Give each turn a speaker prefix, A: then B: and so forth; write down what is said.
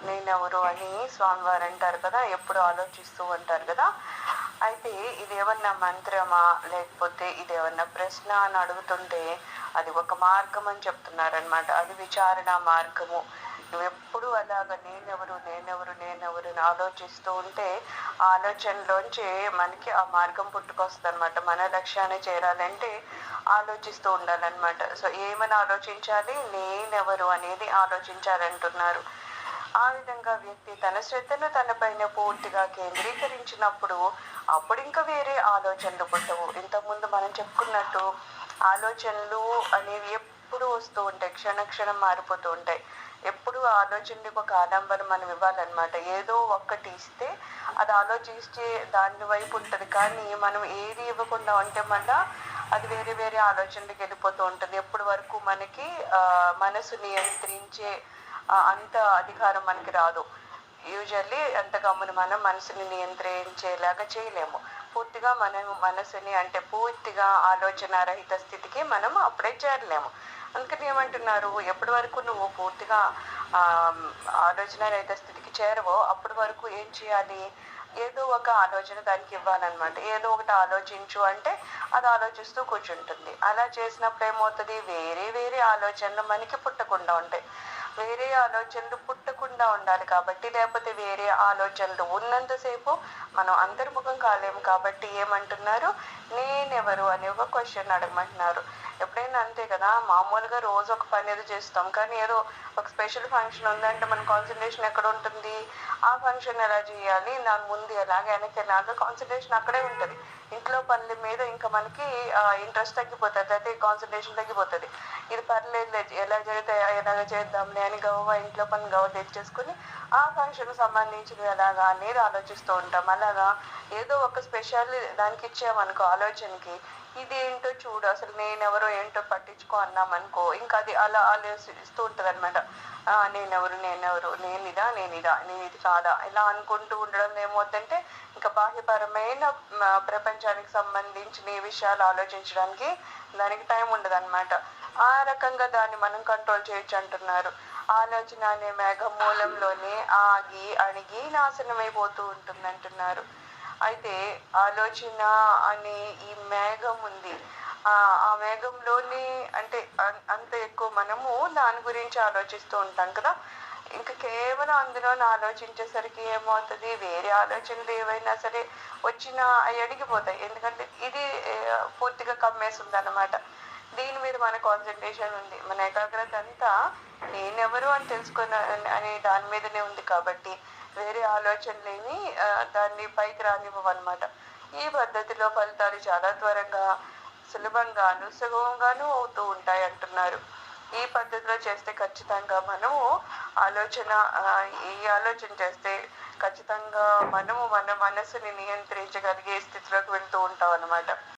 A: నేనెవరు అని స్వామివారు అంటారు కదా, ఎప్పుడు ఆలోచిస్తూ ఉంటారు కదా. అయితే ఇదేమన్నా మంత్రమా, లేకపోతే ఇదేమన్నా ప్రశ్న అని అడుగుతుంటే అది ఒక మార్గం అని చెప్తున్నారనమాట. అది విచారణ మార్గము. నువ్వెప్పుడు అలాగ నేనెవరు అని ఆలోచిస్తూ ఉంటే ఆలోచనలోంచి మనకి ఆ మార్గం పుట్టుకొస్తుందనమాట. మన లక్ష్యాన్ని చేరాలంటే ఆలోచిస్తూ ఉండాలన్నమాట. సో ఏమని ఆలోచించాలి? నేనెవరు అనేది ఆలోచించాలంటున్నారు. ఆ విధంగా వ్యక్తి తన శ్రద్ధను తనపైన పూర్తిగా కేంద్రీకరించినప్పుడు అప్పుడు ఇంకా వేరే ఆలోచనలు పుట్టవు. ఇంతకుముందు మనం చెప్పుకున్నట్టు ఆలోచనలు అనేవి ఎప్పుడు వస్తూ ఉంటాయి, క్షణక్షణం మారిపోతూ ఉంటాయి. ఎప్పుడు ఆలోచనలకు ఒక ఆడంబరం మనం ఇవ్వాలన్నమాట. ఏదో ఒక్కటి ఇస్తే అది ఆలోచించే దాని వైపు ఉంటుంది, కానీ మనం ఏది ఇవ్వకుండా ఉంటే మళ్ళా అది వేరే వేరే ఆలోచనలకు వెళ్ళిపోతూ ఉంటుంది. ఎప్పటి వరకు మనకి మనసు నియంత్రించే అంత అధికారం మనకి రాదు. యూజువల్లీ అంత గమ్మున మనం మనసుని నియంత్రించేలాగా చేయలేము. పూర్తిగా మనం మనసుని అంటే పూర్తిగా ఆలోచన రహిత స్థితికి మనం అప్పుడే చేరలేము. అందుకని ఏమంటున్నారు, ఎప్పటి వరకు నువ్వు పూర్తిగా ఆలోచన రహిత స్థితికి చేరవో అప్పటి వరకు ఏం చేయాలి? ఏదో ఒక ఆలోచన దానికి ఇవ్వాలన్నమాట. ఏదో ఒకటి ఆలోచించు అంటే అది ఆలోచిస్తూ కూర్చుంటుంది. అలా చేసినప్పుడు ఏమవుతుంది? వేరే వేరే ఆలోచనలు మనకి పుట్టకుండా ఉంటాయి. వేరే ఆలోచనలు పుట్టకుండా ఉండాలి కాబట్టి, లేకపోతే వేరే ఆలోచనలు ఉన్నంతసేపు మనం అంతర్ముఖం కాలేము. కాబట్టి ఏమంటున్నారు? నేనెవరు అనే ఒక క్వశ్చన్ అడగమంటున్నారు. ఎప్పుడైనా అంతే కదా, మామూలుగా రోజు ఒక పని ఏదో చేస్తాం, కానీ ఏదో ఒక స్పెషల్ ఫంక్షన్ ఉందంటే మన కాన్సన్ట్రేషన్ ఎక్కడ ఉంటుంది? ఆ ఫంక్షన్ ఎలా చేయాలి, దాని ముందు ఎలాగ వెనక్కి ఎలాగ కాన్సన్ట్రేషన్ అక్కడే ఉంటుంది. ఇంట్లో పనుల మీద ఇంకా మనకి ఇంట్రెస్ట్ తగ్గిపోతుంది, అయితే కాన్సన్ట్రేషన్ తగ్గిపోతుంది. ఇది పర్లేదు, ఎలా జరిగితే ఎలాగ చేద్దాంలే అని ఇంట్లో పని తెచ్చేసుకుని ఆ ఫంక్షన్ సంబంధించినవి ఎలాగా అనేది ఆలోచిస్తూ ఉంటాం. అలాగా ఏదో ఒక స్పెషల్ దానికి ఇచ్చామనుకో ఆలోచనకి, ఇది ఏంటో చూడు, అసలు నేనెవరో ఏంటో పట్టించుకో అన్నామనుకో, ఇంకా అది అలా ఆలోచిస్తూ ఉంటుంది అనమాట. నేనెవరు నేను ఇది కాదా, ఇలా అనుకుంటూ ఉండడం ఏమవుతుందంటే ఇంకా బాహ్యపరమైన ప్రపంచానికి సంబంధించిన ఈ విషయాలు ఆలోచించడానికి దానికి టైం ఉండదు అనమాట. ఆ రకంగా దాన్ని మనం కంట్రోల్ చేయొచ్చు అంటున్నారు. ఆలోచన అనే మేఘం మూలంలోనే ఆగి అణిగి నాశనమైపోతూ ఉంటుంది అంటున్నారు. అయితే ఆలోచన అనే ఈ మేఘం ఉంది, ఆ మేఘంలోని అంటే అంత ఎక్కువ మనము దాని గురించి ఆలోచిస్తూ ఉంటాం కదా. ఇంకా కేవలం అందులో ఆలోచించేసరికి ఏమవుతుంది? వేరే ఆలోచనలు ఏవైనా సరే వచ్చినా అవి అడిగిపోతాయి. ఎందుకంటే ఇది పూర్తిగా కమ్మేస్తుంది అన్నమాట. దీని మీద మన కాన్సన్ట్రేషన్ ఉంది, మన ఏకాగ్రత అంతా నేనెవరు అని తెలుసుకున్న అనే దాని మీదనే ఉంది. కాబట్టి వేరే ఆలోచనలేమి దాన్ని పైకి రానివ్వమన్నమాట. ఈ పద్ధతిలో ఫలితాలు చాలా త్వరగా, సులభంగాను సుగమంగాను అవుతూ ఉంటాయి అంటున్నారు. ఈ పద్ధతిలో చేస్తే ఖచ్చితంగా మనము ఈ ఆలోచన చేస్తే ఖచ్చితంగా మనము మన మనసుని నియంత్రించగలిగే స్థితిలోకి వెళ్తూ ఉంటాం అన్నమాట.